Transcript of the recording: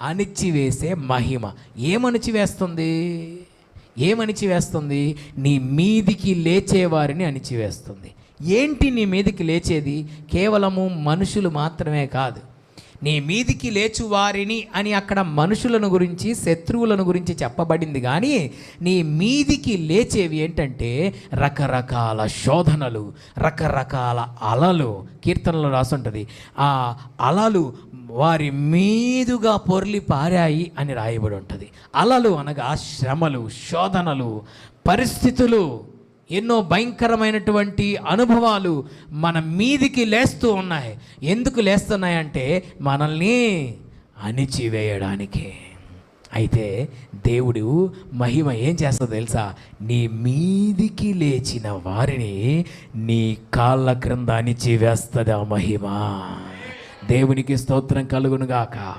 అణిచివేసే మహిమ. ఏమణిచివేస్తుంది? ఏమణిచివేస్తుంది? నీ మీదికి లేచేవారిని అణిచివేస్తుంది. ఏంటి నీ మీదికి లేచేది? కేవలము మనుషులు మాత్రమే కాదు. నీ మీదికి లేచువారిని అని అక్కడ మనుషులను గురించి, శత్రువులను గురించి చెప్పబడింది. కానీ నీ మీదికి లేచేవి ఏంటంటే రకరకాల శోధనలు, రకరకాల అలలు. కీర్తనలో రాసుంటుంది, ఆ అలలు వారి మీదుగా పొర్లి పారాయి అని రాయబడి ఉంటుంది. అలలు అనగా శ్రమలు, శోధనలు, పరిస్థితులు, ఎన్నో భయంకరమైనటువంటి అనుభవాలు మన మీదికి లేస్తూ ఉన్నాయి. ఎందుకు లేస్తున్నాయంటే మనల్ని అణిచివేయడానికే. అయితే దేవుడు మహిమ ఏం చేస్తుందో తెలుసా? నీ మీదికి లేచిన వారిని నీ కాళ్ళ క్రింద అణిచివేస్తుంది ఆ మహిమ. దేవునికి స్తోత్రం కలుగునుగాక.